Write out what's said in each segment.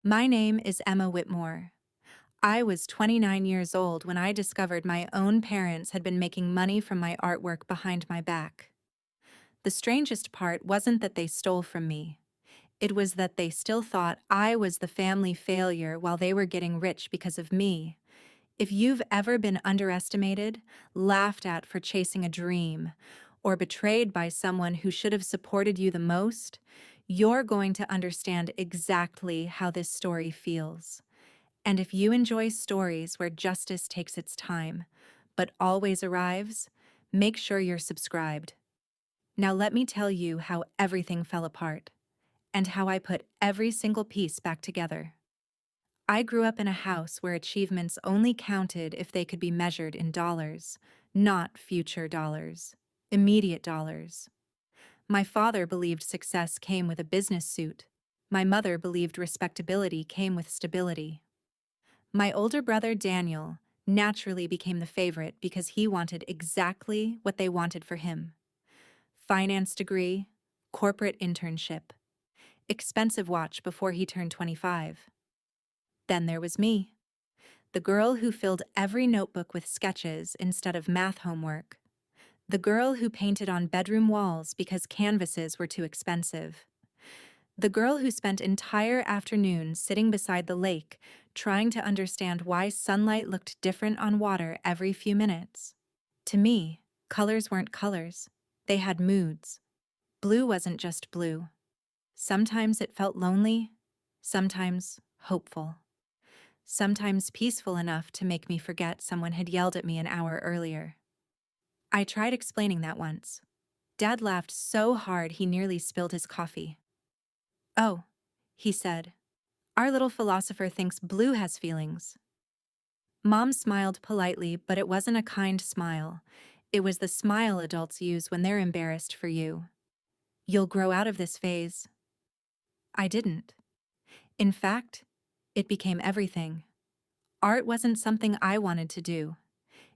My name is Emma Whitmore. I was 29 years old when I discovered my own parents had been making money from my artwork behind my back. The strangest part wasn't that they stole from me. It was that they still thought I was the family failure while they were getting rich because of me. If you've ever been underestimated, laughed at for chasing a dream, or betrayed by someone who should have supported you the most, you're going to understand exactly how this story feels. And if you enjoy stories where justice takes its time, but always arrives, make sure you're subscribed. Now let me tell you how everything fell apart, and how I put every single piece back together. I grew up in a house where achievements only counted if they could be measured in dollars, not future dollars, immediate dollars. My father believed success came with a business suit. My mother believed respectability came with stability. My older brother, Daniel, naturally became the favorite because he wanted exactly what they wanted for him: finance degree, corporate internship, expensive watch before he turned 25. Then there was me, the girl who filled every notebook with sketches instead of math homework, the girl who painted on bedroom walls because canvases were too expensive, the girl who spent entire afternoons sitting beside the lake trying to understand why sunlight looked different on water every few minutes. To me, colors weren't colors. They had moods. Blue wasn't just blue. Sometimes it felt lonely, sometimes hopeful, sometimes peaceful enough to make me forget someone had yelled at me an hour earlier. I tried explaining that once. Dad laughed so hard he nearly spilled his coffee. "Oh," he said, "our little philosopher thinks blue has feelings." Mom smiled politely, but it wasn't a kind smile. It was the smile adults use when they're embarrassed for you. "You'll grow out of this phase." I didn't. In fact, it became everything. Art wasn't something I wanted to do.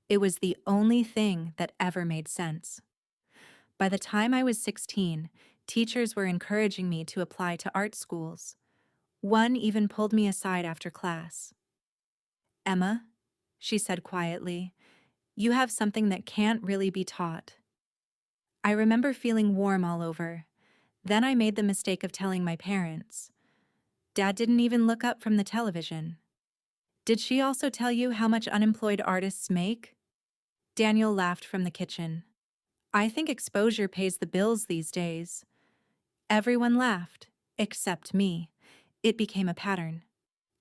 It was the only thing that ever made sense. By the time I was 16, teachers were encouraging me to apply to art schools. One even pulled me aside after class. "Emma," she said quietly, "you have something that can't really be taught." I remember feeling warm all over. Then I made the mistake of telling my parents. Dad didn't even look up from the television. "Did she also tell you how much unemployed artists make?" Daniel laughed from the kitchen. "I think exposure pays the bills these days." Everyone laughed, except me. It became a pattern.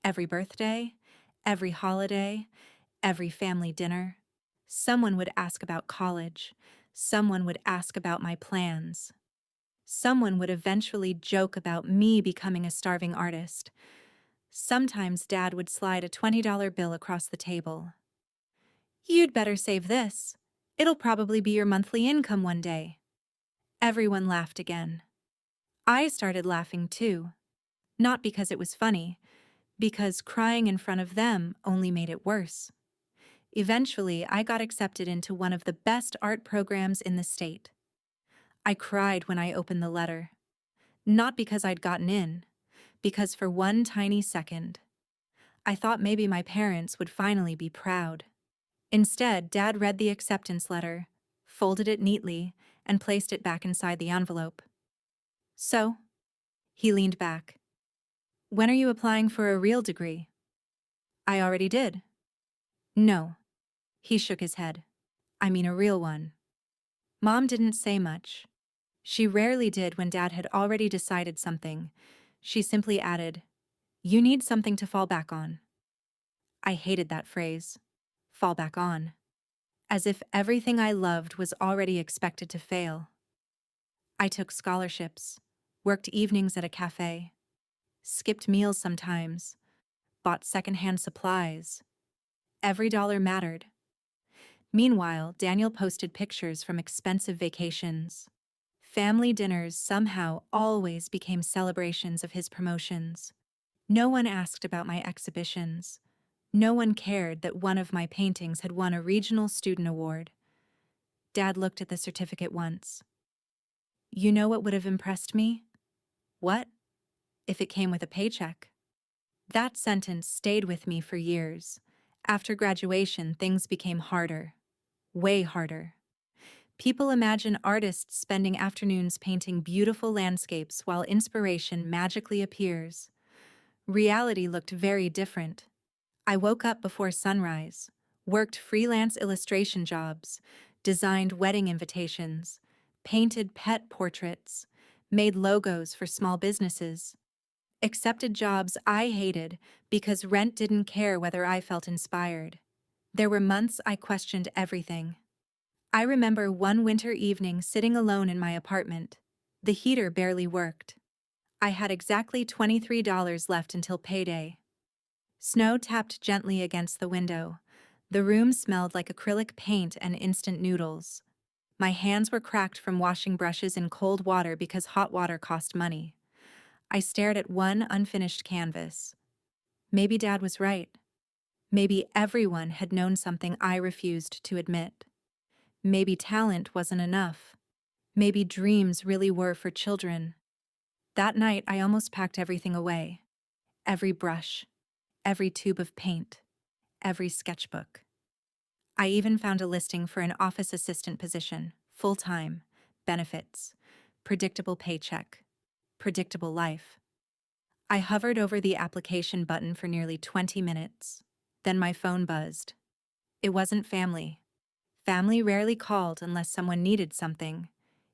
Every birthday, every holiday, every family dinner, someone would ask about college. Someone would ask about my plans. Someone would eventually joke about me becoming a starving artist. Sometimes Dad would slide a $20 bill across the table. "You'd better save this. It'll probably be your monthly income one day." Everyone laughed again. I started laughing too. Not because it was funny, because crying in front of them only made it worse. Eventually, I got accepted into one of the best art programs in the state. I cried when I opened the letter. Not because I'd gotten in, because for one tiny second, I thought maybe my parents would finally be proud. Instead, Dad read the acceptance letter, folded it neatly, and placed it back inside the envelope. "So?" He leaned back. "When are you applying for a real degree?" "I already did." "No." He shook his head. "I mean a real one." Mom didn't say much. She rarely did when Dad had already decided something. She simply added, "You need something to fall back on." I hated that phrase. Fall back on. As if everything I loved was already expected to fail. I took scholarships, worked evenings at a cafe, skipped meals sometimes, bought secondhand supplies. Every dollar mattered. Meanwhile, Daniel posted pictures from expensive vacations. Family dinners somehow always became celebrations of his promotions. No one asked about my exhibitions. No one cared that one of my paintings had won a regional student award. Dad looked at the certificate once. "You know what would have impressed me?" "What?" "If it came with a paycheck." That sentence stayed with me for years. After graduation, things became harder. Way harder. People imagine artists spending afternoons painting beautiful landscapes while inspiration magically appears. Reality looked very different. I woke up before sunrise, worked freelance illustration jobs, designed wedding invitations, painted pet portraits, made logos for small businesses, accepted jobs I hated because rent didn't care whether I felt inspired. There were months I questioned everything. I remember one winter evening sitting alone in my apartment. The heater barely worked. I had exactly $23 left until payday. Snow tapped gently against the window. The room smelled like acrylic paint and instant noodles. My hands were cracked from washing brushes in cold water because hot water cost money. I stared at one unfinished canvas. Maybe Dad was right. Maybe everyone had known something I refused to admit. Maybe talent wasn't enough. Maybe dreams really were for children. That night, I almost packed everything away. Every brush, every tube of paint, every sketchbook. I even found a listing for an office assistant position, full-time, benefits, predictable paycheck, predictable life. I hovered over the application button for nearly 20 minutes. Then my phone buzzed. It wasn't family. Family rarely called unless someone needed something.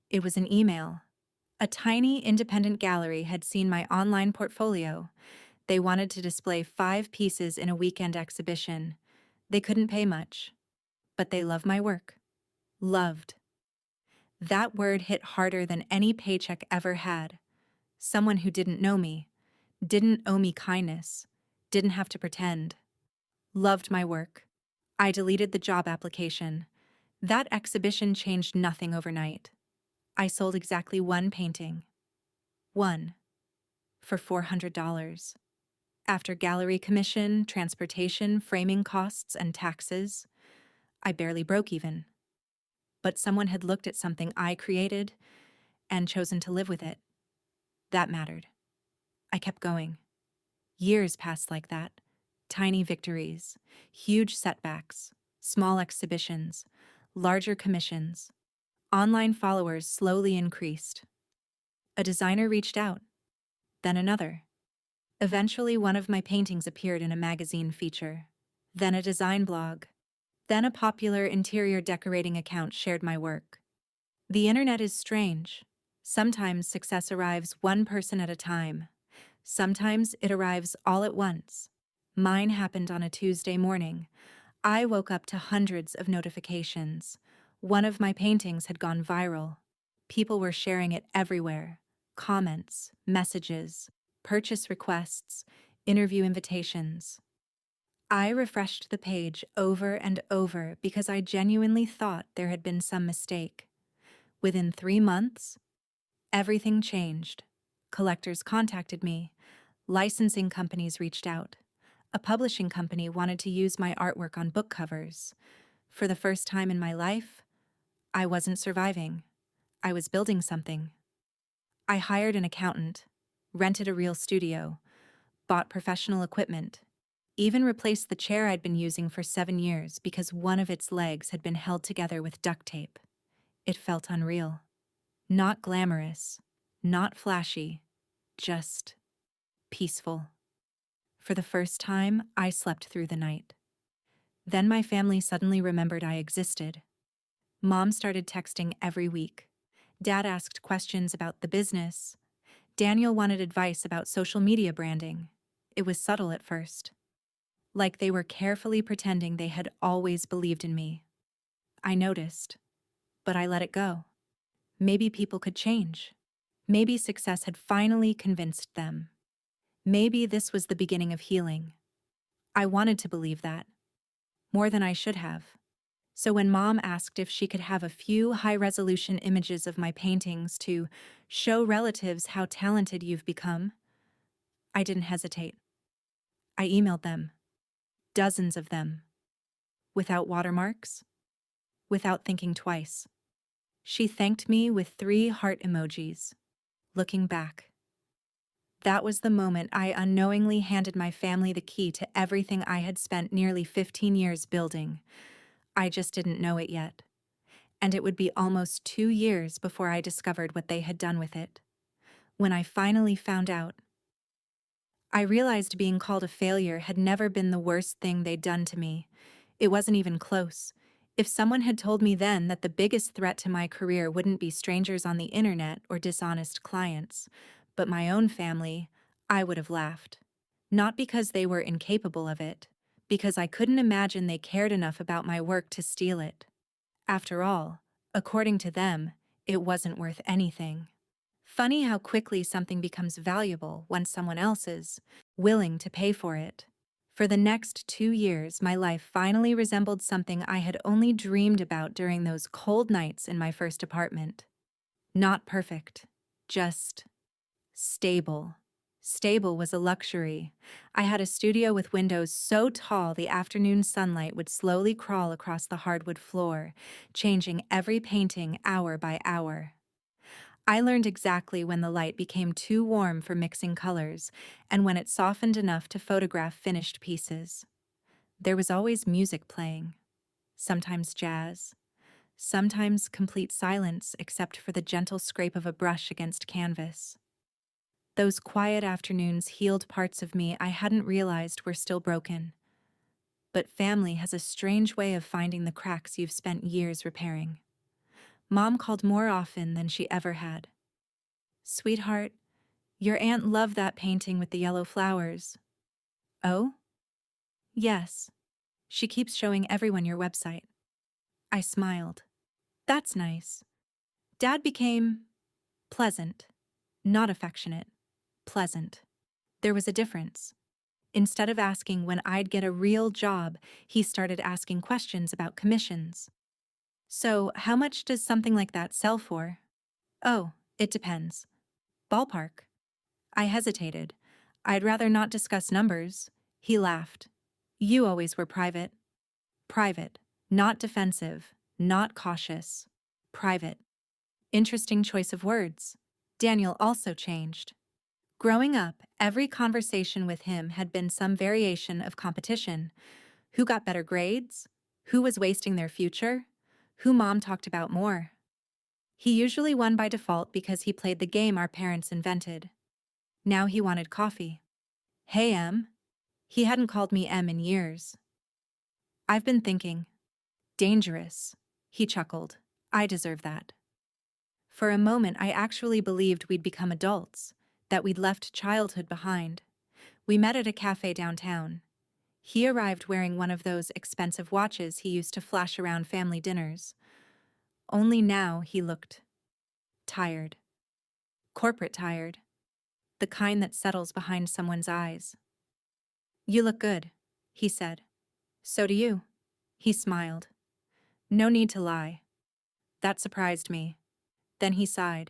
It was an email. A tiny independent gallery had seen my online portfolio. They wanted to display 5 pieces in a weekend exhibition. They couldn't pay much, but they loved my work. Loved. That word hit harder than any paycheck ever had. Someone who didn't know me, didn't owe me kindness, didn't have to pretend. Loved my work. I deleted the job application. That exhibition changed nothing overnight. I sold exactly one painting. One. For $400. After gallery commission, transportation, framing costs, and taxes, I barely broke even. But someone had looked at something I created and chosen to live with it. That mattered. I kept going. Years passed like that. Tiny victories, huge setbacks, small exhibitions, larger commissions. Online followers slowly increased. A designer reached out, then another. Eventually, one of my paintings appeared in a magazine feature, then a design blog, then a popular interior decorating account shared my work. The internet is strange. Sometimes success arrives one person at a time. Sometimes it arrives all at once. Mine happened on a Tuesday morning. I woke up to hundreds of notifications. One of my paintings had gone viral. People were sharing it everywhere. Comments, messages, purchase requests, interview invitations. I refreshed the page over and over because I genuinely thought there had been some mistake. Within 3 months, everything changed. Collectors contacted me. Licensing companies reached out. A publishing company wanted to use my artwork on book covers. For the first time in my life, I wasn't surviving. I was building something. I hired an accountant, rented a real studio, bought professional equipment, even replaced the chair I'd been using for 7 years because one of its legs had been held together with duct tape. It felt unreal. Not glamorous, not flashy, just peaceful. For the first time, I slept through the night. Then my family suddenly remembered I existed. Mom started texting every week. Dad asked questions about the business. Daniel wanted advice about social media branding. It was subtle at first, like they were carefully pretending they had always believed in me. I noticed, but I let it go. Maybe people could change. Maybe success had finally convinced them. Maybe this was the beginning of healing. I wanted to believe that, more than I should have. So when Mom asked if she could have a few high-resolution images of my paintings to show relatives how talented you've become, I didn't hesitate. I emailed them, dozens of them, without watermarks, without thinking twice. She thanked me with 3 heart emojis, looking back. That was the moment I unknowingly handed my family the key to everything I had spent nearly 15 years building. I just didn't know it yet. And it would be almost 2 years before I discovered what they had done with it. When I finally found out, I realized being called a failure had never been the worst thing they'd done to me. It wasn't even close. If someone had told me then that the biggest threat to my career wouldn't be strangers on the internet or dishonest clients, but my own family, I would have laughed. Not because they were incapable of it, because I couldn't imagine they cared enough about my work to steal it. After all, according to them, it wasn't worth anything. Funny how quickly something becomes valuable when someone else is willing to pay for it. For the next 2 years, my life finally resembled something I had only dreamed about during those cold nights in my first apartment. Not perfect, just stable. Stable was a luxury. I had a studio with windows so tall the afternoon sunlight would slowly crawl across the hardwood floor, changing every painting hour by hour. I learned exactly when the light became too warm for mixing colors and when it softened enough to photograph finished pieces. There was always music playing, sometimes jazz, sometimes complete silence except for the gentle scrape of a brush against canvas. Those quiet afternoons healed parts of me I hadn't realized were still broken. But family has a strange way of finding the cracks you've spent years repairing. Mom called more often than she ever had. "Sweetheart, your aunt loved that painting with the yellow flowers." "Oh?" "Yes. She keeps showing everyone your website." I smiled. "That's nice." Dad became pleasant, not affectionate, pleasant. There was a difference. Instead of asking when I'd get a real job, he started asking questions about commissions. "So, how much does something like that sell for?" "Oh, it depends." "Ballpark?" I hesitated. "I'd rather not discuss numbers." He laughed. "You always were private." Private. Not defensive. Not cautious. Private. Interesting choice of words. Daniel also changed. Growing up, every conversation with him had been some variation of competition. Who got better grades? Who was wasting their future? Who mom talked about more? He usually won by default because he played the game our parents invented. Now he wanted coffee. "Hey, Em." He hadn't called me Em in years. "I've been thinking." "Dangerous." He chuckled. "I deserve that." For a moment, I actually believed we'd become adults, that we'd left childhood behind. We met at a cafe downtown. He arrived wearing one of those expensive watches he used to flash around family dinners. Only now he looked tired. Corporate tired. The kind that settles behind someone's eyes. "You look good," he said. "So do you." He smiled. "No need to lie." That surprised me. Then he sighed.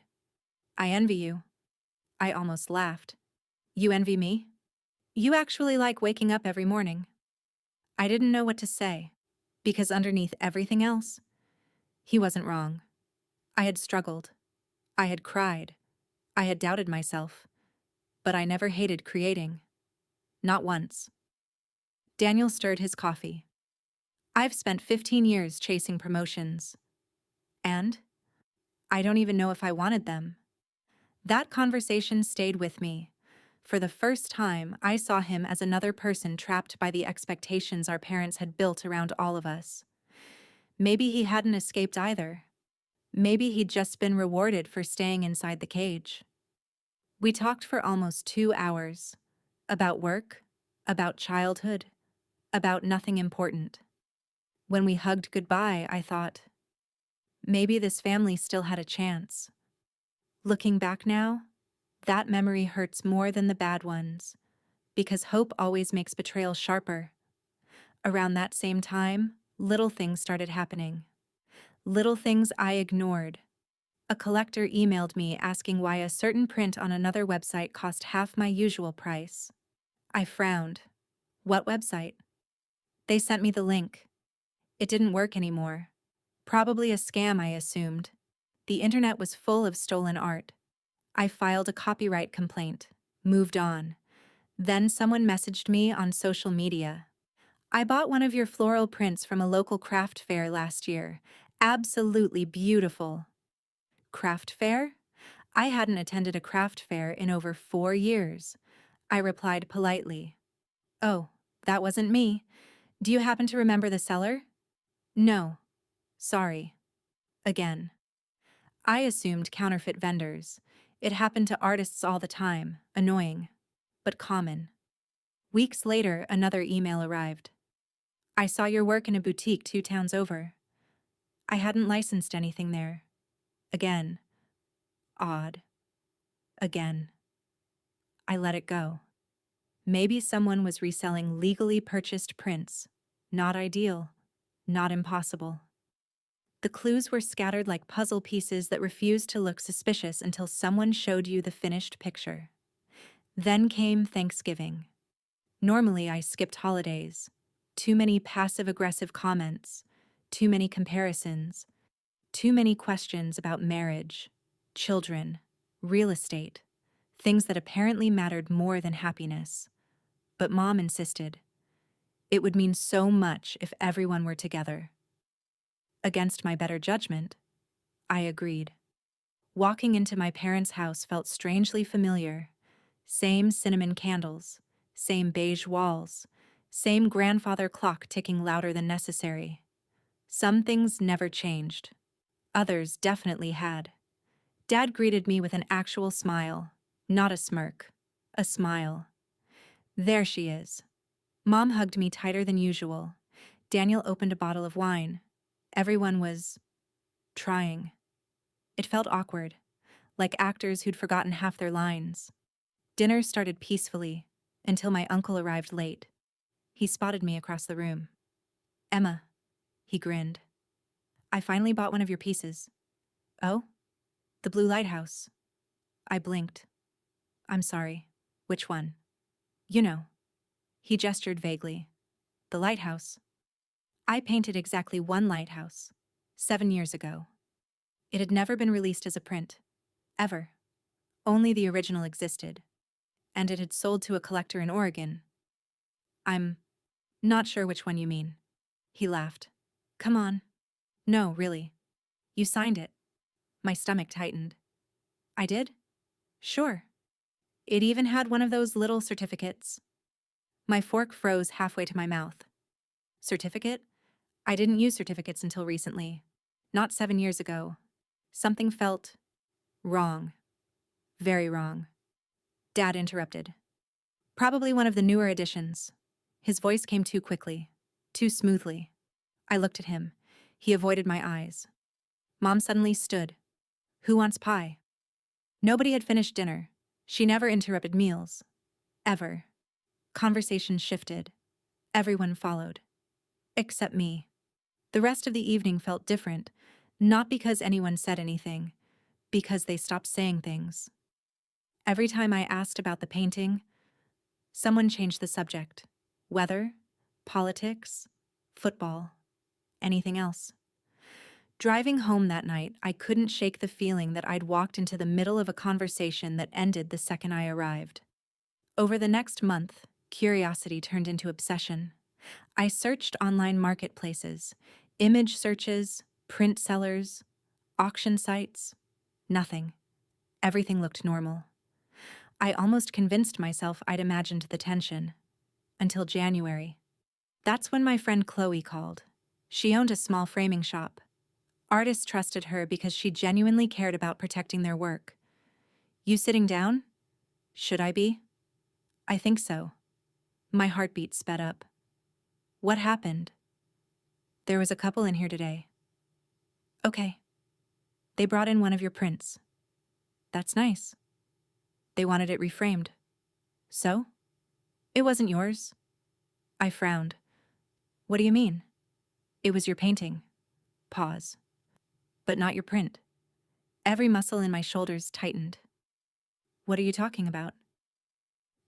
"I envy you." I almost laughed. "You envy me?" "You actually like waking up every morning." I didn't know what to say, because underneath everything else, he wasn't wrong. I had struggled. I had cried. I had doubted myself. But I never hated creating. Not once. Daniel stirred his coffee. "I've spent 15 years chasing promotions. And I don't even know if I wanted them." That conversation stayed with me. For the first time, I saw him as another person trapped by the expectations our parents had built around all of us. Maybe he hadn't escaped either. Maybe he'd just been rewarded for staying inside the cage. We talked for almost 2 hours. About work, about childhood, about nothing important. When we hugged goodbye, I thought, maybe this family still had a chance. Looking back now, that memory hurts more than the bad ones, because hope always makes betrayal sharper. Around that same time, little things started happening. Little things I ignored. A collector emailed me asking why a certain print on another website cost half my usual price. I frowned. "What website?" They sent me the link. It didn't work anymore. Probably a scam, I assumed. The internet was full of stolen art. I filed a copyright complaint. moved on. Then someone messaged me on social media. I bought one of your floral prints from a local craft fair last year. Absolutely beautiful. Craft fair? I hadn't attended a craft fair in over 4 years. I replied politely. Oh, that wasn't me. Do you happen to remember the seller? No. Sorry. Again. I assumed counterfeit vendors. It happened to artists all the time, annoying, but common. Weeks later, another email arrived. I saw your work in a boutique 2 towns over. I hadn't licensed anything there. Again. Odd. Again. I let it go. Maybe someone was reselling legally purchased prints. Not ideal. Not impossible. The clues were scattered like puzzle pieces that refused to look suspicious until someone showed you the finished picture. Then came Thanksgiving. Normally, I skipped holidays. Too many passive-aggressive comments, too many comparisons, too many questions about marriage, children, real estate, things that apparently mattered more than happiness. But Mom insisted. It would mean so much if everyone were together. Against my better judgment, I agreed. Walking into my parents' house felt strangely familiar. Same cinnamon candles, same beige walls, same grandfather clock ticking louder than necessary. Some things never changed. Others definitely had. Dad greeted me with an actual smile, not a smirk, a smile. There she is. Mom hugged me tighter than usual. Daniel opened a bottle of wine. Everyone was trying. It felt awkward, like actors who'd forgotten half their lines. Dinner started peacefully, until my uncle arrived late. He spotted me across the room. Emma, he grinned. I finally bought one of your pieces. Oh? The Blue Lighthouse. I blinked. I'm sorry. Which one? You know. He gestured vaguely. The lighthouse. I painted exactly one lighthouse, 7 years ago. It had never been released as a print. Ever. Only the original existed. And it had sold to a collector in Oregon. I'm not sure which one you mean. He laughed. Come on. No, really. You signed it. My stomach tightened. I did? Sure. It even had one of those little certificates. My fork froze halfway to my mouth. Certificate? I didn't use certificates until recently. Not 7 years ago. Something felt wrong. Very wrong. Dad interrupted. Probably one of the newer editions. His voice came too quickly, too smoothly. I looked at him. He avoided my eyes. Mom suddenly stood. Who wants pie? Nobody had finished dinner. She never interrupted meals. Ever. Conversation shifted. Everyone followed. Except me. The rest of the evening felt different, not because anyone said anything, because they stopped saying things. Every time I asked about the painting, someone changed the subject. Weather, politics, football, anything else. Driving home that night, I couldn't shake the feeling that I'd walked into the middle of a conversation that ended the second I arrived. Over the next month, curiosity turned into obsession. I searched online marketplaces, image searches, print sellers, auction sites. Nothing. Everything looked normal. I almost convinced myself I'd imagined the tension. Until January. That's when my friend Chloe called. She owned a small framing shop. Artists trusted her because she genuinely cared about protecting their work. You sitting down? Should I be? I think so. My heartbeat sped up. What happened? There was a couple in here today. Okay. They brought in one of your prints. That's nice. They wanted it reframed. So? It wasn't yours. I frowned. What do you mean? It was your painting. Pause. But not your print. Every muscle in my shoulders tightened. What are you talking about?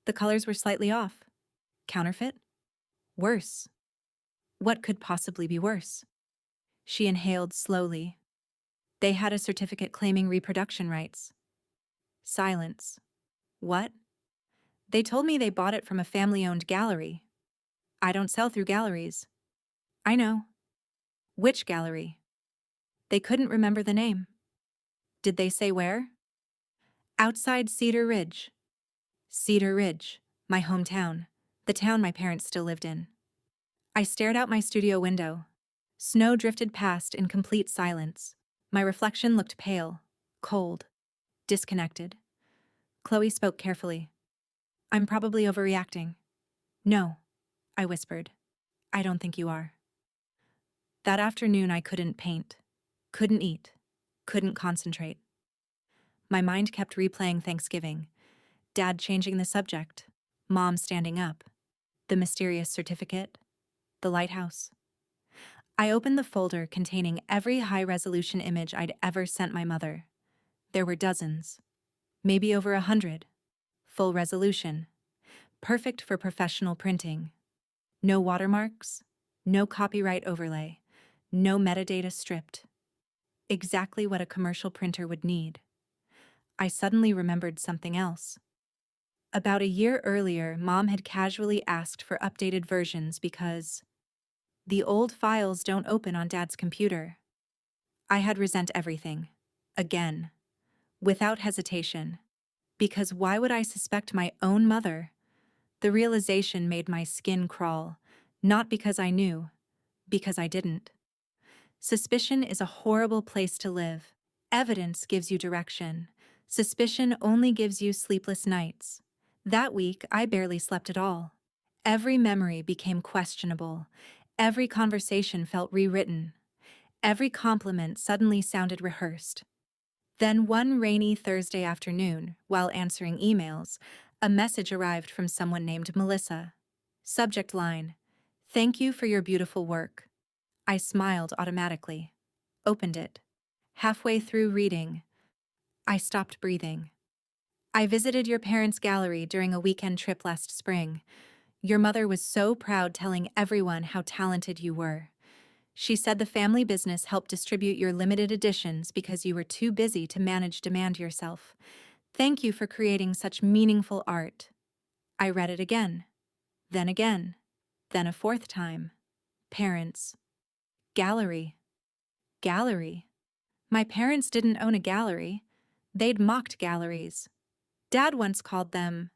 The colors were slightly off. Counterfeit? Worse. What could possibly be worse? She inhaled slowly. They had a certificate claiming reproduction rights. Silence. What? They told me they bought it from a family-owned gallery. I don't sell through galleries. I know. Which gallery? They couldn't remember the name. Did they say where? Outside Cedar Ridge. Cedar Ridge, my hometown, the town my parents still lived in. I stared out my studio window. Snow drifted past in complete silence. My reflection looked pale, cold, disconnected. Chloe spoke carefully. I'm probably overreacting. No, I whispered. I don't think you are. That afternoon I couldn't paint, couldn't eat, couldn't concentrate. My mind kept replaying Thanksgiving, Dad changing the subject, Mom standing up, the mysterious certificate, the lighthouse. I opened the folder containing every high-resolution image I'd ever sent my mother. There were dozens, maybe over 100. Full resolution, perfect for professional printing. No watermarks, no copyright overlay, no metadata stripped. Exactly what a commercial printer would need. I suddenly remembered something else. About a year earlier, Mom had casually asked for updated versions because the old files don't open on Dad's computer. I had resent everything. Again. Without hesitation. Because why would I suspect my own mother? The realization made my skin crawl. Not because I knew. Because I didn't. Suspicion is a horrible place to live. Evidence gives you direction. Suspicion only gives you sleepless nights. That week, I barely slept at all. Every memory became questionable. Every conversation felt rewritten. Every compliment suddenly sounded rehearsed. Then one rainy Thursday afternoon, while answering emails, a message arrived from someone named Melissa. Subject line: "Thank you for your beautiful work." I smiled automatically. Opened it. Halfway through reading, I stopped breathing. I visited your parents' gallery during a weekend trip last spring. Your mother was so proud, telling everyone how talented you were. She said the family business helped distribute your limited editions because you were too busy to manage demand yourself. Thank you for creating such meaningful art. I read it again, then a fourth time. Parents. Gallery. Gallery. My parents didn't own a gallery. They'd mocked galleries. Dad once called them,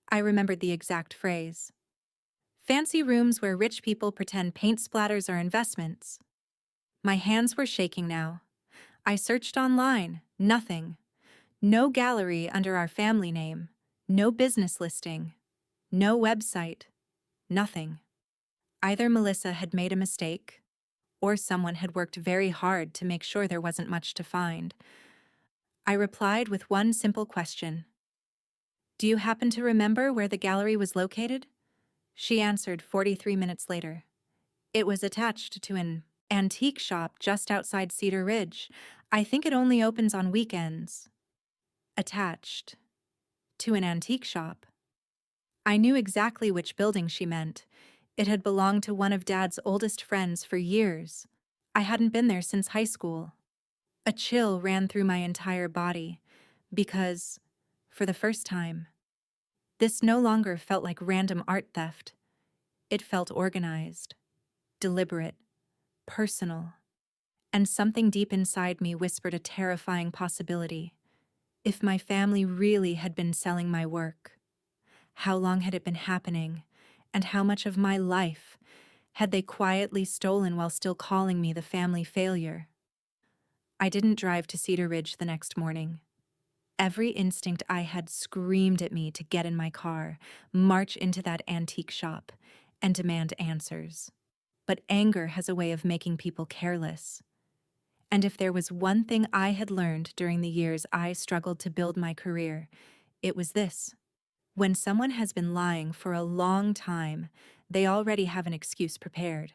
I remembered the exact phrase, fancy rooms where rich people pretend paint splatters are investments. My hands were shaking now. I searched online. Nothing. No gallery under our family name. No business listing. No website. Nothing. Either Melissa had made a mistake, or someone had worked very hard to make sure there wasn't much to find. I replied with one simple question. Do you happen to remember where the gallery was located? She answered 43 minutes later. It was attached to an antique shop just outside Cedar Ridge. I think it only opens on weekends. Attached to an antique shop. I knew exactly which building she meant. It had belonged to one of Dad's oldest friends for years. I hadn't been there since high school. A chill ran through my entire body because, for the first time, this no longer felt like random art theft. It felt organized, deliberate, personal. And something deep inside me whispered a terrifying possibility. If my family really had been selling my work, how long had it been happening, and how much of my life had they quietly stolen while still calling me the family failure? I didn't drive to Cedar Ridge the next morning. Every instinct I had screamed at me to get in my car, march into that antique shop, and demand answers. But anger has a way of making people careless. And if there was one thing I had learned during the years I struggled to build my career, it was this. When someone has been lying for a long time, they already have an excuse prepared.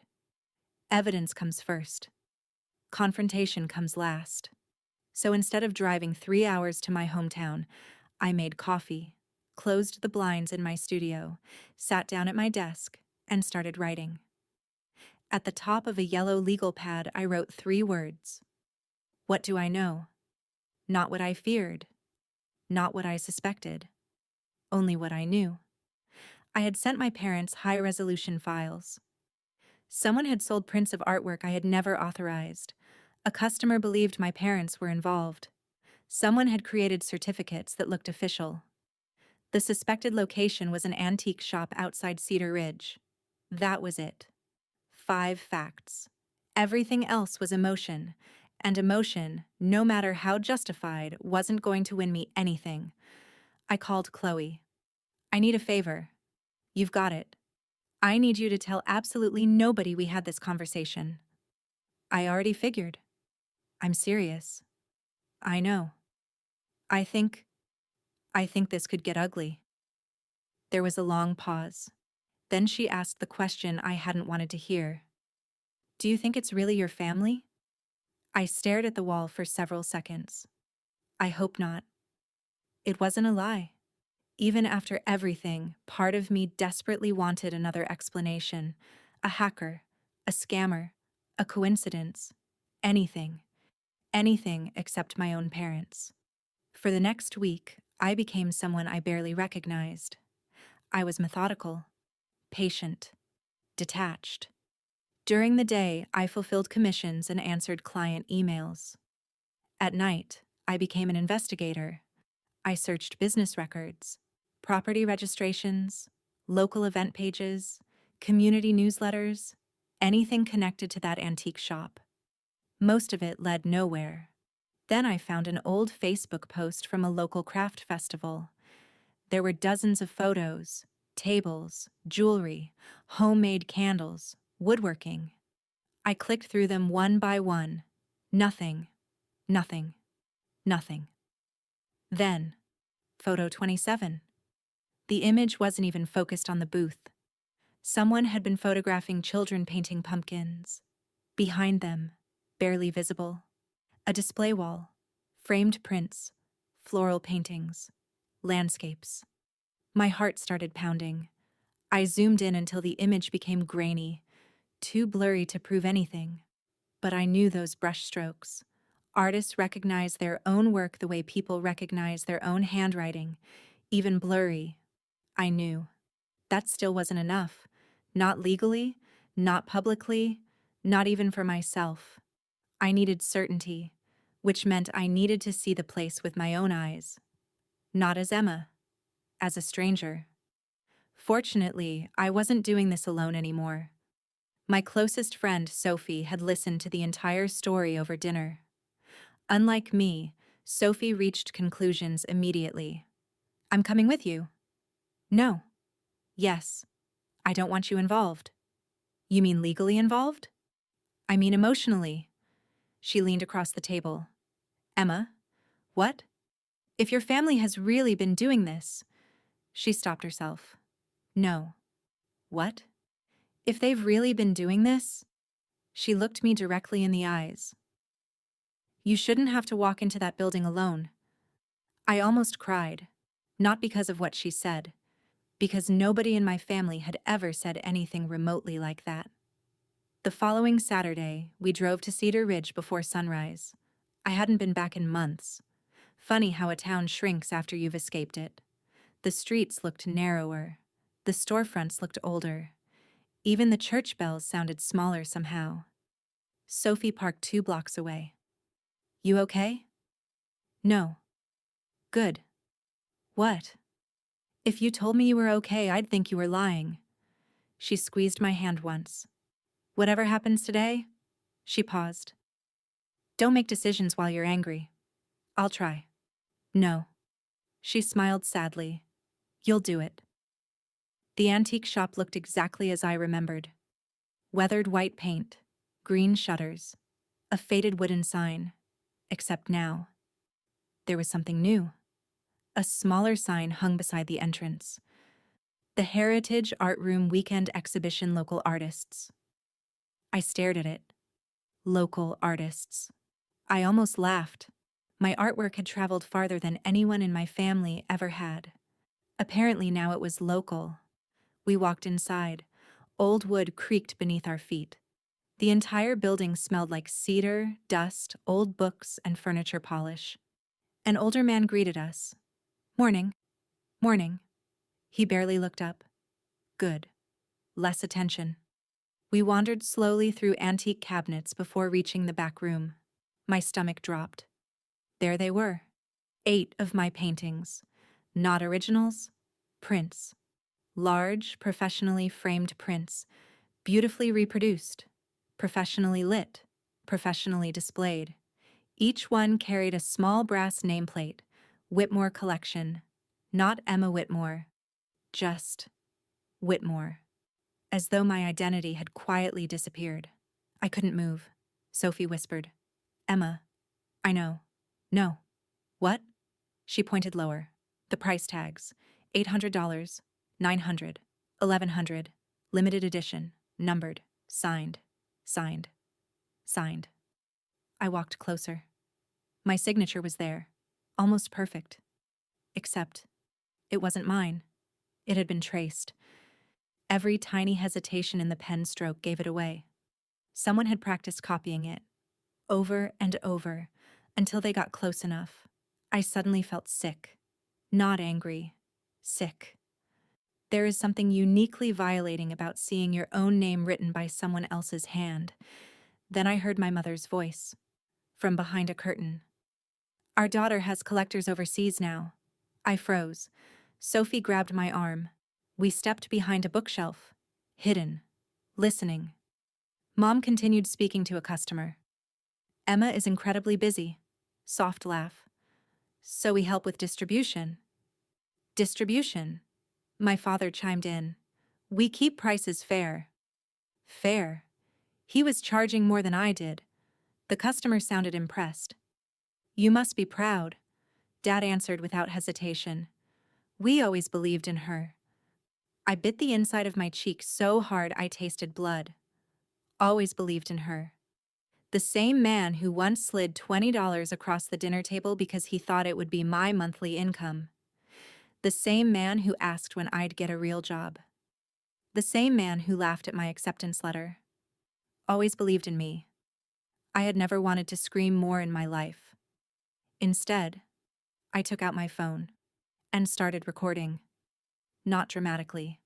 Evidence comes first. Confrontation comes last. So instead of driving 3 hours to my hometown, I made coffee, closed the blinds in my studio, sat down at my desk, and started writing. At the top of a yellow legal pad, I wrote 3 words. What do I know? Not what I feared. Not what I suspected. Only what I knew. I had sent my parents high-resolution files. Someone had sold prints of artwork I had never authorized. A customer believed my parents were involved. Someone had created certificates that looked official. The suspected location was an antique shop outside Cedar Ridge. That was it. 5 facts. Everything else was emotion, and emotion, no matter how justified, wasn't going to win me anything. I called Chloe. I need a favor. You've got it. I need you to tell absolutely nobody we had this conversation. I already figured. I'm serious. I know. I think this could get ugly. There was a long pause. Then she asked the question I hadn't wanted to hear. Do you think it's really your family? I stared at the wall for several seconds. I hope not. It wasn't a lie. Even after everything, part of me desperately wanted another explanation. A hacker, a scammer, a coincidence. Anything. Anything except my own parents. For the next week, I became someone I barely recognized. I was methodical, patient, detached. During the day, I fulfilled commissions and answered client emails. At night, I became an investigator. I searched business records, property registrations, local event pages, community newsletters, anything connected to that antique shop. Most of it led nowhere. Then I found an old Facebook post from a local craft festival. There were dozens of photos, tables, jewelry, homemade candles, woodworking. I clicked through them one by one. Nothing, nothing, nothing. Then, photo 27. The image wasn't even focused on the booth. Someone had been photographing children painting pumpkins. Behind them, barely visible, a display wall, framed prints, floral paintings, landscapes. My heart started pounding. I zoomed in until the image became grainy, too blurry to prove anything. But I knew those brushstrokes. Artists recognize their own work the way people recognize their own handwriting, even blurry. I knew. That still wasn't enough. Not legally, not publicly, not even for myself. I needed certainty, which meant I needed to see the place with my own eyes. Not as Emma, as a stranger. Fortunately, I wasn't doing this alone anymore. My closest friend, Sophie, had listened to the entire story over dinner. Unlike me, Sophie reached conclusions immediately. I'm coming with you. No. Yes. I don't want you involved. You mean legally involved? I mean emotionally. She leaned across the table. Emma? What? If your family has really been doing this. She stopped herself. No. What? If they've really been doing this? She looked me directly in the eyes. You shouldn't have to walk into that building alone. I almost cried. Not because of what she said. Because nobody in my family had ever said anything remotely like that. The following Saturday, we drove to Cedar Ridge before sunrise. I hadn't been back in months. Funny how a town shrinks after you've escaped it. The streets looked narrower. The storefronts looked older. Even the church bells sounded smaller somehow. Sophie parked 2 blocks away. You okay? No. Good. What? If you told me you were okay, I'd think you were lying. She squeezed my hand once. Whatever happens today? She paused. Don't make decisions while you're angry. I'll try. No. She smiled sadly. You'll do it. The antique shop looked exactly as I remembered. Weathered white paint, green shutters, a faded wooden sign. Except now, there was something new. A smaller sign hung beside the entrance. The Heritage Art Room Weekend Exhibition Local Artists. I stared at it. Local artists. I almost laughed. My artwork had traveled farther than anyone in my family ever had. Apparently now it was local. We walked inside. Old wood creaked beneath our feet. The entire building smelled like cedar, dust, old books, and furniture polish. An older man greeted us. Morning. Morning. He barely looked up. Good. Less attention. We wandered slowly through antique cabinets before reaching the back room. My stomach dropped. There they were. 8 of my paintings. Not originals, prints. Large, professionally framed prints, beautifully reproduced, professionally lit, professionally displayed. Each one carried a small brass nameplate, Whitmore Collection. Not Emma Whitmore, just Whitmore. As though my identity had quietly disappeared. I couldn't move. Sophie whispered, "Emma, I know." "No." "What?" She pointed lower. The price tags. $800, $900, $1,100, limited edition, numbered, signed, signed, signed. I walked closer. My signature was there, almost perfect. Except, it wasn't mine. It had been traced. Every tiny hesitation in the pen stroke gave it away. Someone had practiced copying it, over and over, until they got close enough. I suddenly felt sick. Not angry. Sick. There is something uniquely violating about seeing your own name written by someone else's hand. Then I heard my mother's voice, from behind a curtain. "Our daughter has collectors overseas now." I froze. Sophie grabbed my arm. We stepped behind a bookshelf, hidden, listening. Mom continued speaking to a customer. "Emma is incredibly busy." Soft laugh. "So we help with distribution." "Distribution?" My father chimed in. "We keep prices fair." Fair? He was charging more than I did. The customer sounded impressed. "You must be proud," Dad answered without hesitation. "We always believed in her." I bit the inside of my cheek so hard I tasted blood. Always believed in her. The same man who once slid $20 across the dinner table because he thought it would be my monthly income. The same man who asked when I'd get a real job. The same man who laughed at my acceptance letter. Always believed in me. I had never wanted to scream more in my life. Instead, I took out my phone and started recording. Not dramatically.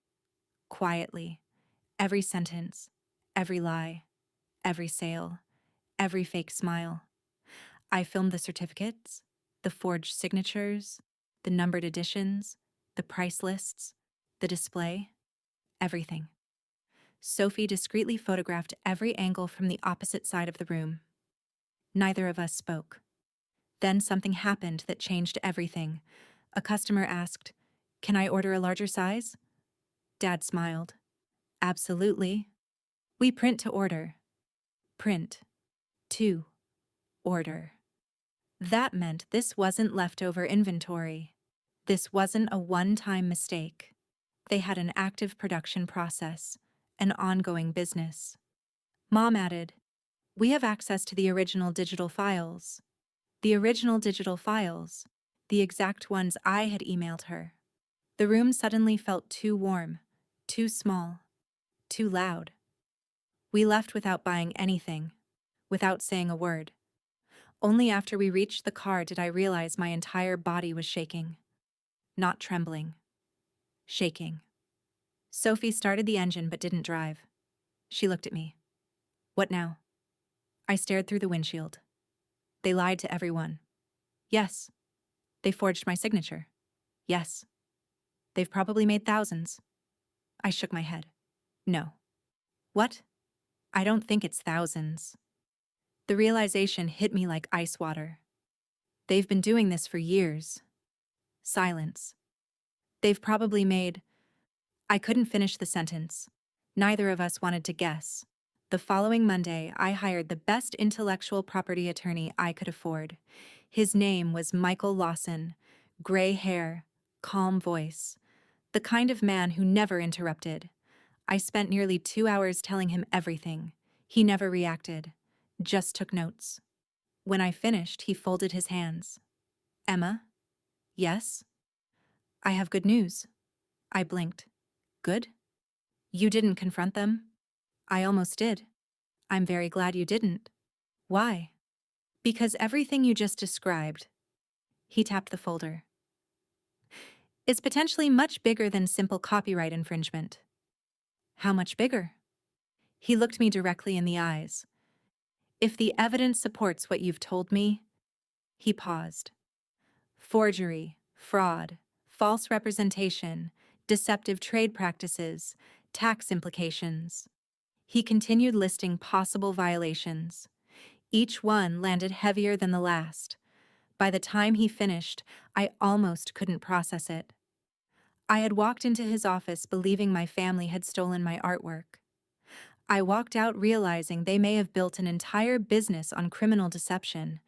Quietly. Every sentence, every lie, every sale, every fake smile. I filmed the certificates, the forged signatures, the numbered editions, the price lists, the display, everything. Sophie discreetly photographed every angle from the opposite side of the room. Neither of us spoke. Then something happened that changed everything. A customer asked, "Can I order a larger size?" Dad smiled. "Absolutely. We print to order." Print. To. Order. That meant this wasn't leftover inventory. This wasn't a one-time mistake. They had an active production process, an ongoing business. Mom added, "We have access to the original digital files." The original digital files, the exact ones I had emailed her. The room suddenly felt too warm, too small, too loud. We left without buying anything, without saying a word. Only after we reached the car did I realize my entire body was shaking. Not trembling. Shaking. Sophie started the engine but didn't drive. She looked at me. "What now?" I stared through the windshield. "They lied to everyone." "Yes." "They forged my signature." "Yes." "They've probably made thousands." I shook my head. "No." "What?" "I don't think it's thousands." The realization hit me like ice water. "They've been doing this for years." Silence. "They've probably made—" I couldn't finish the sentence. Neither of us wanted to guess. The following Monday, I hired the best intellectual property attorney I could afford. His name was Michael Lawson. Gray hair, calm voice. The kind of man who never interrupted. I spent nearly 2 hours telling him everything. He never reacted, just took notes. When I finished, he folded his hands. "Emma?" "Yes?" "I have good news." I blinked. "Good?" "You didn't confront them?" "I almost did." "I'm very glad you didn't." "Why?" "Because everything you just described," he tapped the folder, "is potentially much bigger than simple copyright infringement." How much bigger? He looked me directly in the eyes. If the evidence supports what you've told me, he paused. Forgery, fraud, false representation, deceptive trade practices, tax implications. He continued listing possible violations. Each one landed heavier than the last. By the time he finished, I almost couldn't process it. I had walked into his office believing my family had stolen my artwork. I walked out realizing they may have built an entire business on criminal deception,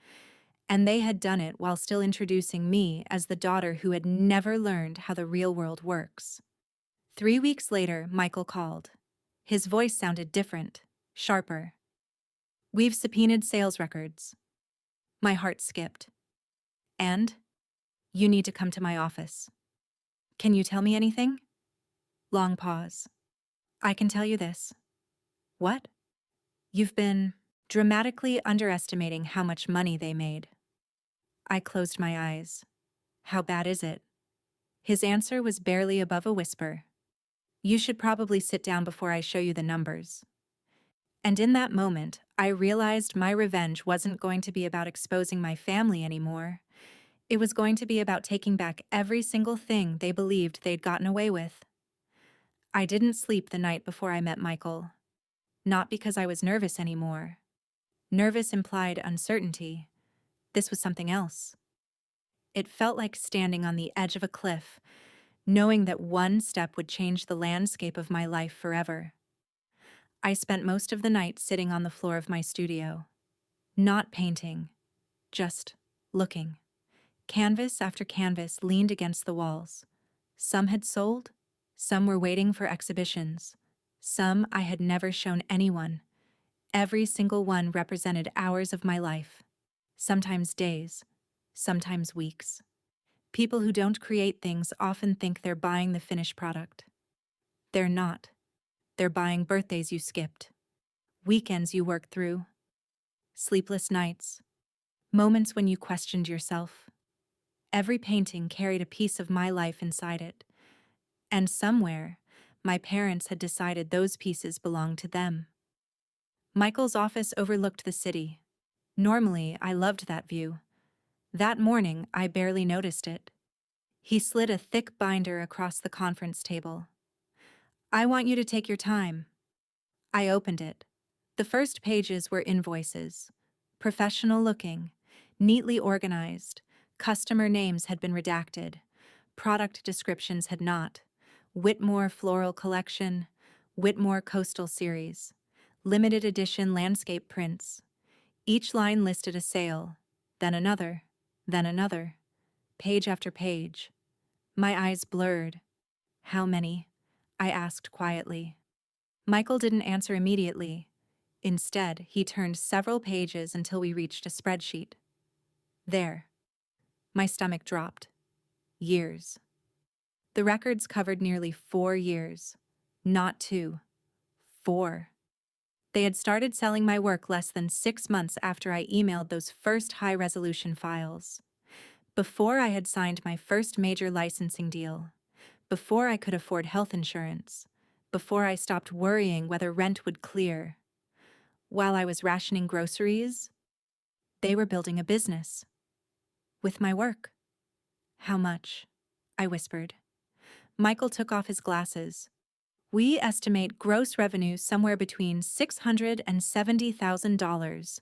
and they had done it while still introducing me as the daughter who had never learned how the real world works. 3 weeks later, Michael called. His voice sounded different, sharper. "We've subpoenaed sales records." My heart skipped. "And? You need to come to my office." "Can you tell me anything?" Long pause. "I can tell you this." "What?" "You've been dramatically underestimating how much money they made." I closed my eyes. "How bad is it?" His answer was barely above a whisper. "You should probably sit down before I show you the numbers." And in that moment, I realized my revenge wasn't going to be about exposing my family anymore. It was going to be about taking back every single thing they believed they'd gotten away with. I didn't sleep the night before I met Michael. Not because I was nervous anymore. Nervous implied uncertainty. This was something else. It felt like standing on the edge of a cliff, knowing that one step would change the landscape of my life forever. I spent most of the night sitting on the floor of my studio. Not painting, just looking. Canvas after canvas leaned against the walls. Some had sold, some were waiting for exhibitions, some I had never shown anyone. Every single one represented hours of my life, sometimes days, sometimes weeks. People who don't create things often think they're buying the finished product. They're not. They're buying birthdays you skipped, weekends you worked through, sleepless nights, moments when you questioned yourself. Every painting carried a piece of my life inside it, and somewhere, my parents had decided those pieces belonged to them. Michael's office overlooked the city. Normally, I loved that view. That morning, I barely noticed it. He slid a thick binder across the conference table. "I want you to take your time." I opened it. The first pages were invoices. Professional looking, neatly organized. Customer names had been redacted. Product descriptions had not. Whitmore Floral Collection, Whitmore Coastal Series, limited edition landscape prints. Each line listed a sale, then another, page after page. My eyes blurred. "How many?" I asked quietly. Michael didn't answer immediately. Instead, he turned several pages until we reached a spreadsheet. There. My stomach dropped. Years. The records covered nearly 4 years. Not 2. 4. They had started selling my work less than 6 months after I emailed those first high-resolution files. Before I had signed my first major licensing deal. Before I could afford health insurance. Before I stopped worrying whether rent would clear. While I was rationing groceries, they were building a business. With my work. "How much?" I whispered. Michael took off his glasses. "We estimate gross revenue somewhere between $670,000.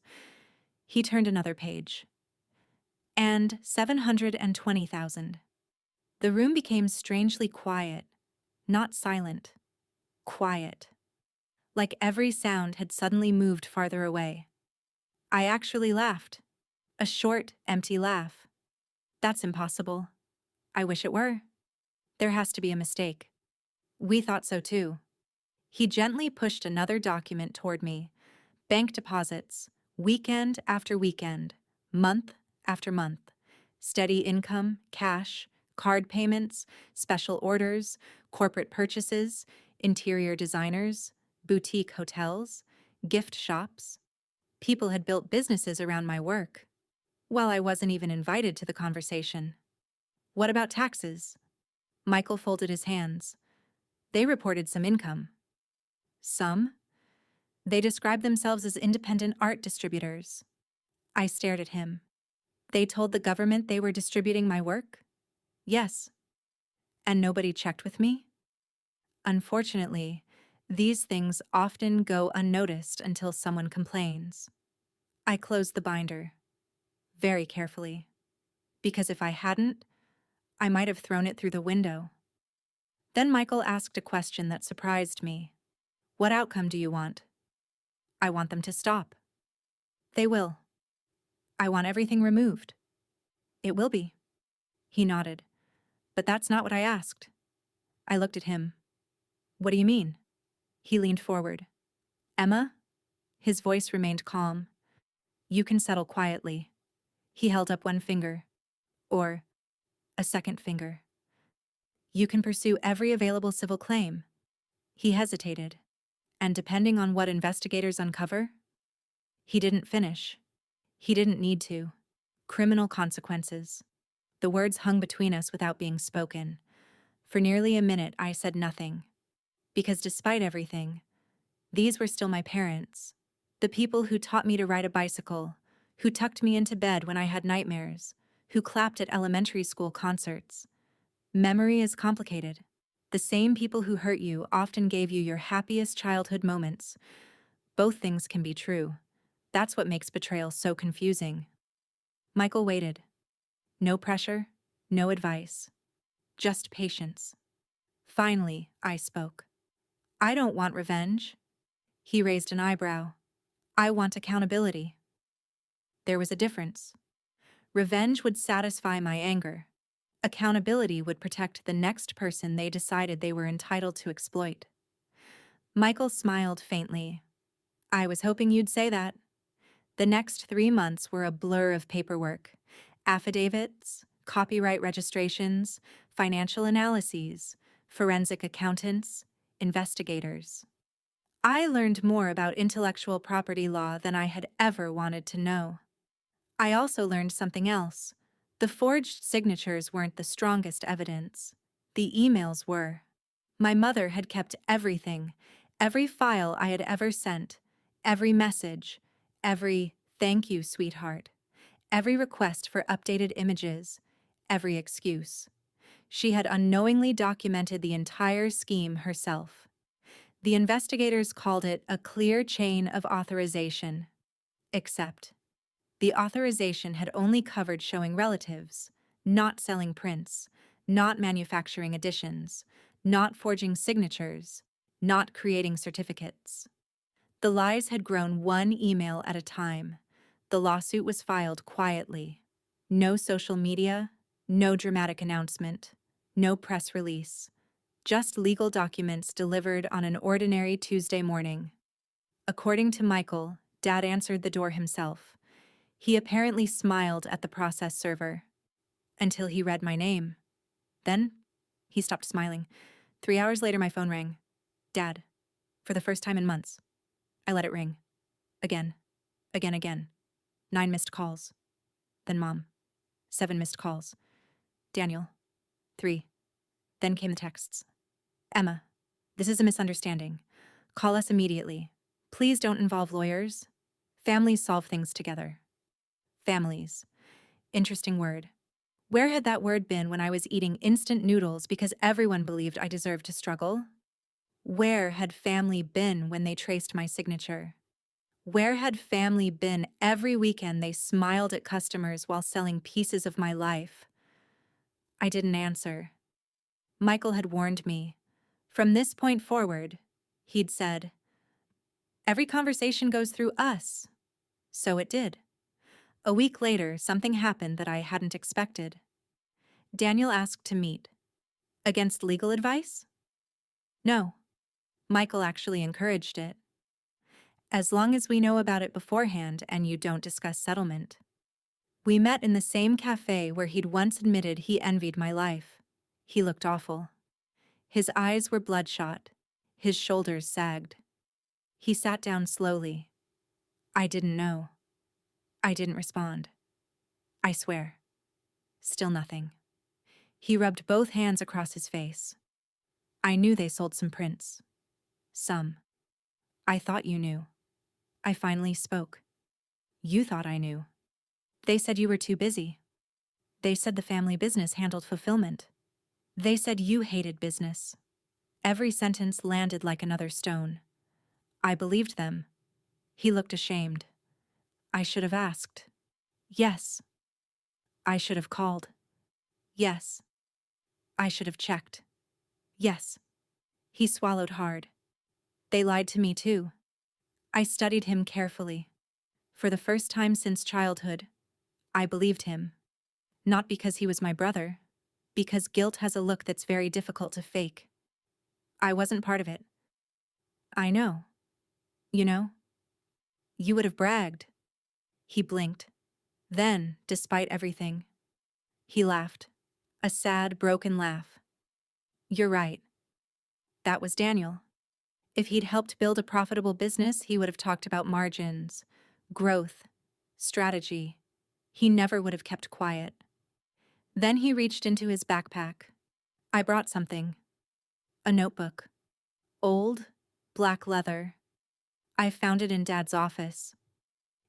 He turned another page. "And $720,000. The room became strangely quiet, not silent. Quiet. Like every sound had suddenly moved farther away. I actually laughed. A short, empty laugh. "That's impossible." "I wish it were." "There has to be a mistake." "We thought so too." He gently pushed another document toward me. Bank deposits, weekend after weekend, month after month. Steady income, cash, card payments, special orders, corporate purchases, interior designers, boutique hotels, gift shops. People had built businesses around my work. Well, I wasn't even invited to the conversation. "What about taxes?" Michael folded his hands. "They reported some income." Some? They describe themselves as independent art distributors. I stared at him. They told the government they were distributing my work? Yes. And nobody checked with me? Unfortunately, these things often go unnoticed until someone complains. I closed the binder, very carefully, because if I hadn't, I might have thrown it through the window. Then Michael asked a question that surprised me. What outcome do you want? I want them to stop. They will. I want everything removed. It will be. He nodded. But that's not what I asked. I looked at him. What do you mean? He leaned forward. Emma? His voice remained calm. You can settle quietly. He held up one finger. Or a second finger. You can pursue every available civil claim. He hesitated. And depending on what investigators uncover? He didn't finish. He didn't need to. Criminal consequences. The words hung between us without being spoken. For nearly a minute, I said nothing. Because despite everything, these were still my parents. The people who taught me to ride a bicycle, who tucked me into bed when I had nightmares, who clapped at elementary school concerts. Memory is complicated. The same people who hurt you often gave you your happiest childhood moments. Both things can be true. That's what makes betrayal so confusing. Michael waited. No pressure, no advice. Just patience. Finally, I spoke. I don't want revenge. He raised an eyebrow. I want accountability. There was a difference. Revenge would satisfy my anger. Accountability would protect the next person they decided they were entitled to exploit. Michael smiled faintly. I was hoping you'd say that. The next 3 months were a blur of paperwork. Affidavits, copyright registrations, financial analyses, forensic accountants, investigators. I learned more about intellectual property law than I had ever wanted to know. I also learned something else. The forged signatures weren't the strongest evidence. The emails were. My mother had kept everything, every file I had ever sent, every message, every "thank you, sweetheart," every request for updated images, every excuse. She had unknowingly documented the entire scheme herself. The investigators called it a clear chain of authorization. Except, the authorization had only covered showing relatives, not selling prints, not manufacturing editions, not forging signatures, not creating certificates. The lies had grown one email at a time. The lawsuit was filed quietly. No social media, no dramatic announcement, no press release. Just legal documents delivered on an ordinary Tuesday morning. According to Michael, Dad answered the door himself. He apparently smiled at the process server. Until he read my name. Then, he stopped smiling. 3 hours later, my phone rang. Dad. For the first time in months. I let it ring. Again. Again. 9 missed calls. Then Mom. 7 missed calls. Daniel. 3. Then came the texts. Emma, this is a misunderstanding. Call us immediately. Please don't involve lawyers. Families solve things together. Families. Interesting word. Where had that word been when I was eating instant noodles because everyone believed I deserved to struggle? Where had family been when they traced my signature? Where had family been every weekend they smiled at customers while selling pieces of my life? I didn't answer. Michael had warned me. From this point forward, he'd said, every conversation goes through us. So it did. A week later, something happened that I hadn't expected. Daniel asked to meet. Against legal advice? No. Michael actually encouraged it. As long as we know about it beforehand and you don't discuss settlement. We met in the same cafe where he'd once admitted he envied my life. He looked awful. His eyes were bloodshot. His shoulders sagged. He sat down slowly. I didn't know. I didn't respond. I swear. Still nothing. He rubbed both hands across his face. I knew they sold some prints. Some. I thought you knew. I finally spoke. You thought I knew. They said you were too busy. They said the family business handled fulfillment. They said you hated business. Every sentence landed like another stone. I believed them. He looked ashamed. I should have asked. Yes. I should have called. Yes. I should have checked. Yes. He swallowed hard. They lied to me too. I studied him carefully. For the first time since childhood, I believed him. Not because he was my brother, because guilt has a look that's very difficult to fake. I wasn't part of it. I know. You know? You would have bragged. He blinked. Then, despite everything, he laughed. A sad, broken laugh. You're right. That was Daniel. If he'd helped build a profitable business, he would have talked about margins, growth, strategy. He never would have kept quiet. Then he reached into his backpack. I brought something. A notebook. Old, black leather. I found it in Dad's office.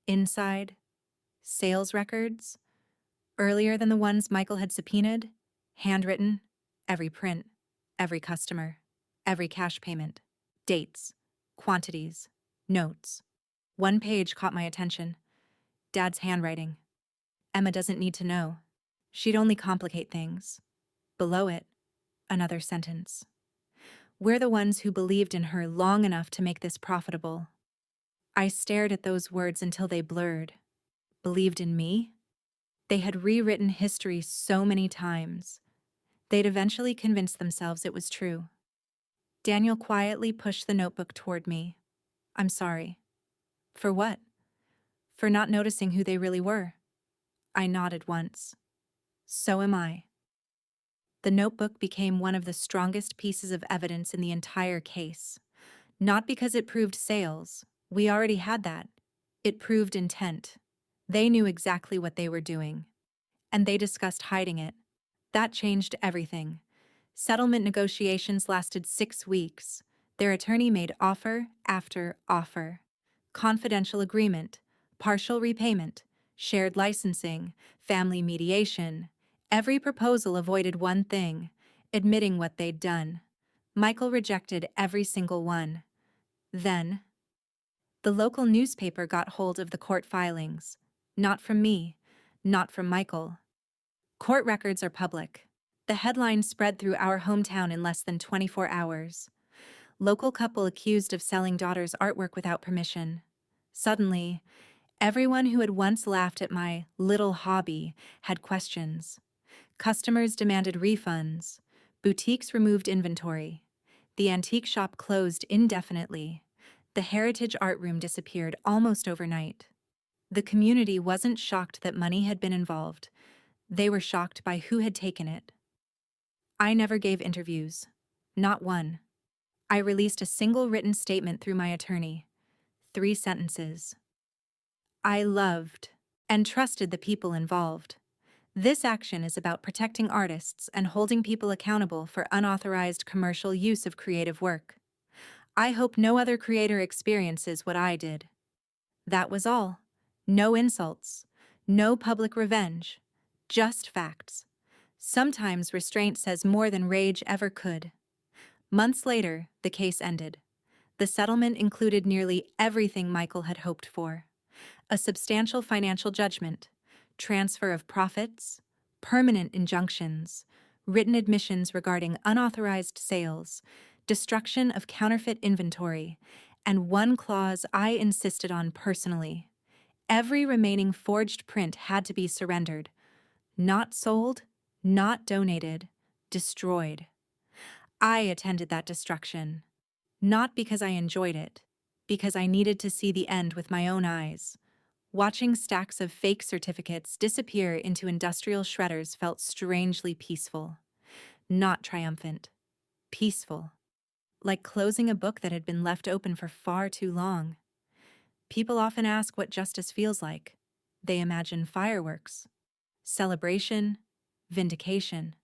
Inside, sales records, earlier than the ones Michael had subpoenaed, handwritten, every print, every customer, every cash payment, dates, quantities, notes. One page caught my attention. Dad's handwriting. Emma doesn't need to know. She'd only complicate things. Below it, another sentence. We're the ones who believed in her long enough to make this profitable. I stared at those words until they blurred. Believed in me? They had rewritten history so many times. They'd eventually convinced themselves it was true. Daniel quietly pushed the notebook toward me. I'm sorry. For what? For not noticing who they really were. I nodded once. So am I. The notebook became one of the strongest pieces of evidence in the entire case. Not because it proved sales. We already had that. It proved intent. They knew exactly what they were doing. And they discussed hiding it. That changed everything. Settlement negotiations lasted 6 weeks. Their attorney made offer after offer. Confidential agreement, partial repayment, shared licensing, family mediation. Every proposal avoided one thing: admitting what they'd done. Michael rejected every single one. Then, the local newspaper got hold of the court filings. Not from me, not from Michael. Court records are public. The headline spread through our hometown in less than 24 hours. Local couple accused of selling daughter's artwork without permission. Suddenly, everyone who had once laughed at my little hobby had questions. Customers demanded refunds. Boutiques removed inventory. The antique shop closed indefinitely. The heritage art room disappeared almost overnight. The community wasn't shocked that money had been involved. They were shocked by who had taken it. I never gave interviews. Not one. I released a single written statement through my attorney. 3 sentences. I loved and trusted the people involved. This action is about protecting artists and holding people accountable for unauthorized commercial use of creative work. I hope no other creator experiences what I did. That was all. No insults. No public revenge. Just facts. Sometimes restraint says more than rage ever could. Months later, the case ended. The settlement included nearly everything Michael had hoped for. A substantial financial judgment, transfer of profits, permanent injunctions, written admissions regarding unauthorized sales, destruction of counterfeit inventory, and one clause I insisted on personally. Every remaining forged print had to be surrendered. Not sold, not donated, destroyed. I attended that destruction. Not because I enjoyed it, because I needed to see the end with my own eyes. Watching stacks of fake certificates disappear into industrial shredders felt strangely peaceful. Not triumphant. Peaceful. Like closing a book that had been left open for far too long. People often ask what justice feels like. They imagine fireworks. Celebration. Vindication.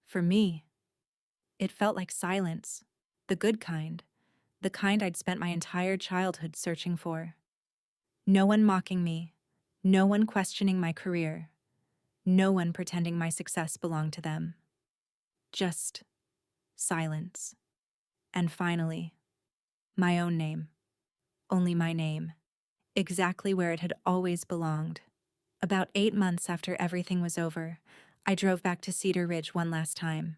For me, it felt like silence. The good kind. the kind I'd spent my entire childhood searching for. No one mocking me, no one questioning my career, no one pretending my success belonged to them. Just silence. And finally, my own name. Only my name. Exactly where it had always belonged. About 8 months after everything was over, I drove back to Cedar Ridge one last time.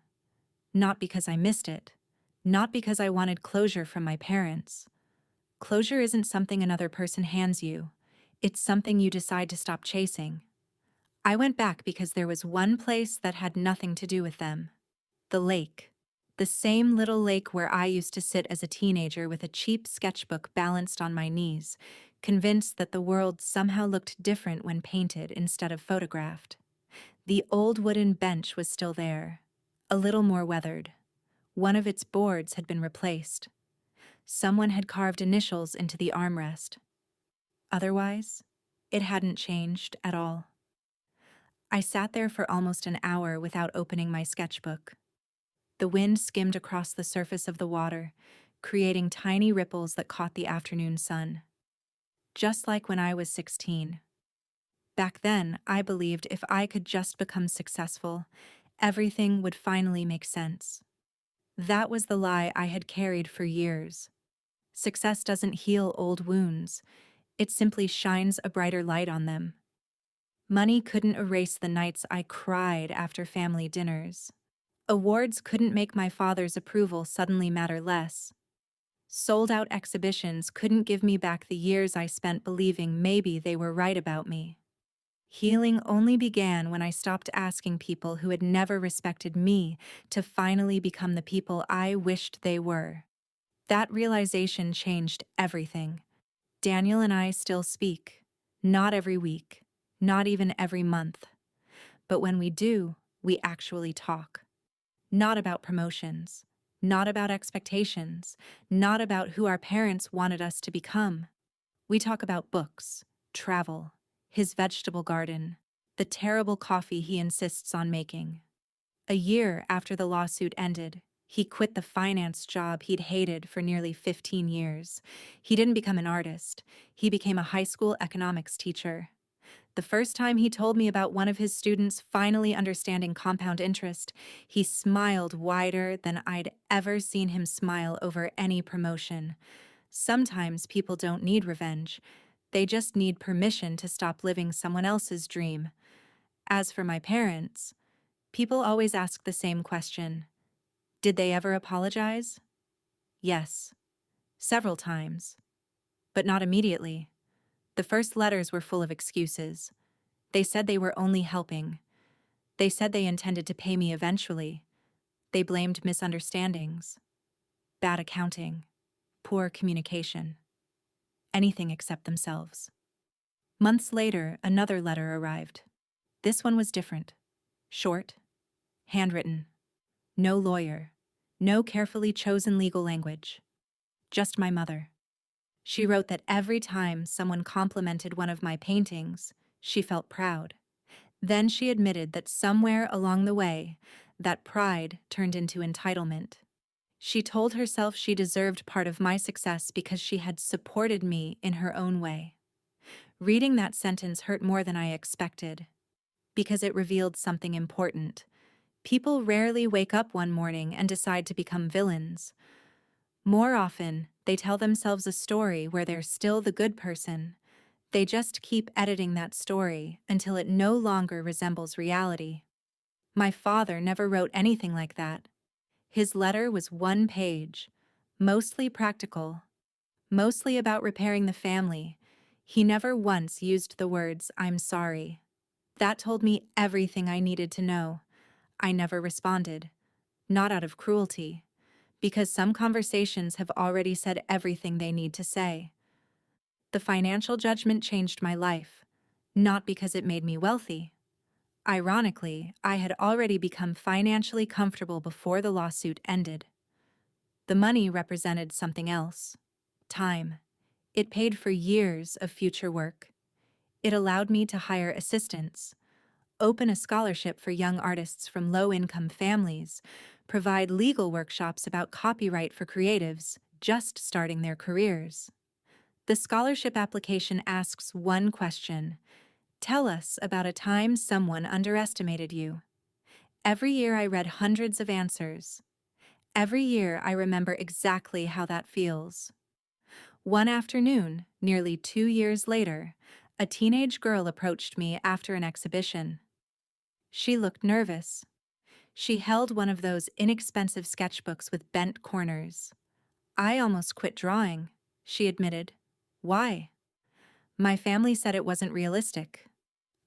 Not because I missed it. Not because I wanted closure from my parents. Closure isn't something another person hands you. It's something you decide to stop chasing. I went back because there was one place that had nothing to do with them. The lake. The same little lake where I used to sit as a teenager with a cheap sketchbook balanced on my knees, convinced that the world somehow looked different when painted instead of photographed. The old wooden bench was still there, a little more weathered. One of its boards had been replaced. Someone had carved initials into the armrest. Otherwise, it hadn't changed at all. I sat there for almost an hour without opening my sketchbook. The wind skimmed across the surface of the water, creating tiny ripples that caught the afternoon sun. Just like when I was 16. Back then, I believed if I could just become successful, everything would finally make sense. That was the lie I had carried for years. Success doesn't heal old wounds. It simply shines a brighter light on them. Money couldn't erase the nights I cried after family dinners. Awards couldn't make my father's approval suddenly matter less. Sold-out exhibitions couldn't give me back the years I spent believing maybe they were right about me. Healing only began when I stopped asking people who had never respected me to finally become the people I wished they were. That realization changed everything. Daniel and I still speak. Not every week, not even every month. But when we do, we actually talk. Not about promotions, not about expectations, not about who our parents wanted us to become. We talk about books, travel, his vegetable garden, the terrible coffee he insists on making. A year after the lawsuit ended, he quit the finance job he'd hated for nearly 15 years. He didn't become an artist. He became a high school economics teacher. The first time he told me about one of his students finally understanding compound interest, he smiled wider than I'd ever seen him smile over any promotion. Sometimes people don't need revenge. They just need permission to stop living someone else's dream. As for my parents, people always ask the same question. Did they ever apologize? Yes. Several times. But not immediately. The first letters were full of excuses. They said they were only helping. They said they intended to pay me eventually. They blamed misunderstandings, bad accounting, poor communication. Anything except themselves. Months later, another letter arrived. This one was different. Short, handwritten. No lawyer. No carefully chosen legal language. Just my mother. She wrote that every time someone complimented one of my paintings, she felt proud. Then she admitted that somewhere along the way, that pride turned into entitlement. She told herself she deserved part of my success because she had supported me in her own way. Reading that sentence hurt more than I expected, because it revealed something important. People rarely wake up one morning and decide to become villains. More often, they tell themselves a story where they're still the good person. They just keep editing that story until it no longer resembles reality. My father never wrote anything like that. His letter was one page, mostly practical, mostly about repairing the family. He never once used the words, "I'm sorry." That told me everything I needed to know. I never responded, not out of cruelty, because some conversations have already said everything they need to say. The financial judgment changed my life, not because it made me wealthy. Ironically, I had already become financially comfortable before the lawsuit ended. The money represented something else. Time. It paid for years of future work. It allowed me to hire assistants, open a scholarship for young artists from low-income families, provide legal workshops about copyright for creatives, just starting their careers. The scholarship application asks one question: tell us about a time someone underestimated you. Every year I read hundreds of answers. Every year I remember exactly how that feels. One afternoon, nearly 2 years later, a teenage girl approached me after an exhibition. She looked nervous. She held one of those inexpensive sketchbooks with bent corners. "I almost quit drawing," she admitted. "Why?" "My family said it wasn't realistic."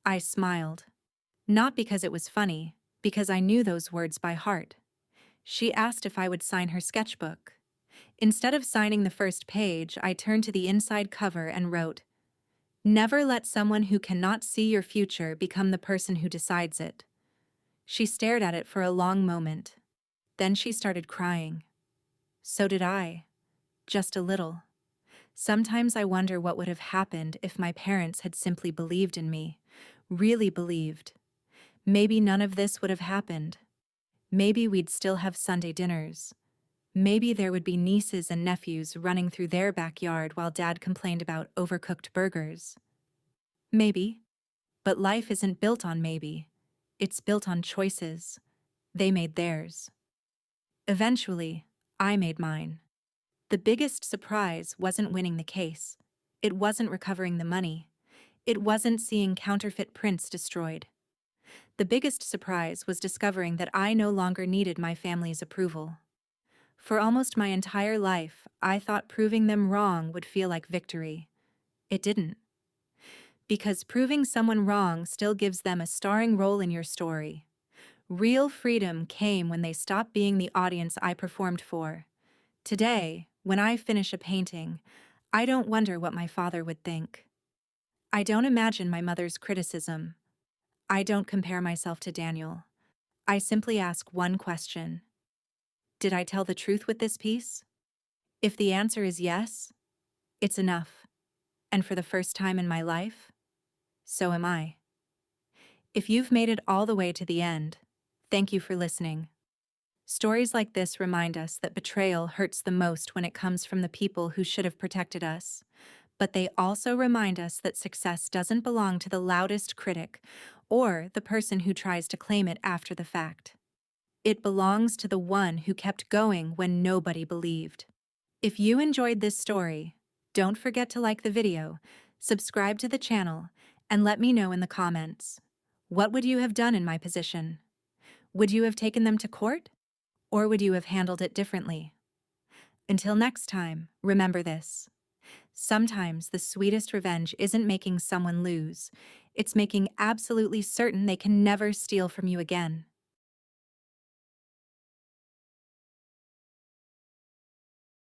I smiled. Not because it was funny, because I knew those words by heart. She asked if I would sign her sketchbook. Instead of signing the first page, I turned to the inside cover and wrote, "Never let someone who cannot see your future become the person who decides it." She stared at it for a long moment. Then she started crying. So did I. Just a little. Sometimes I wonder what would have happened if my parents had simply believed in me, really believed. Maybe none of this would have happened. Maybe we'd still have Sunday dinners. Maybe there would be nieces and nephews running through their backyard while Dad complained about overcooked burgers. Maybe. But life isn't built on maybe. It's built on choices. They made theirs. Eventually, I made mine. The biggest surprise wasn't winning the case. It wasn't recovering the money. It wasn't seeing counterfeit prints destroyed. The biggest surprise was discovering that I no longer needed my family's approval. For almost my entire life, I thought proving them wrong would feel like victory. It didn't. Because proving someone wrong still gives them a starring role in your story. Real freedom came when they stopped being the audience I performed for. Today, when I finish a painting, I don't wonder what my father would think. I don't imagine my mother's criticism. I don't compare myself to Daniel. I simply ask one question. Did I tell the truth with this piece? If the answer is yes, it's enough. And for the first time in my life, so am I. If you've made it all the way to the end, thank you for listening. Stories like this remind us that betrayal hurts the most when it comes from the people who should have protected us. But they also remind us that success doesn't belong to the loudest critic or the person who tries to claim it after the fact. It belongs to the one who kept going when nobody believed. If you enjoyed this story, don't forget to like the video, subscribe to the channel, and let me know in the comments. What would you have done in my position? Would you have taken them to court? Or would you have handled it differently? Until next time, remember this. Sometimes the sweetest revenge isn't making someone lose. It's making absolutely certain they can never steal from you again.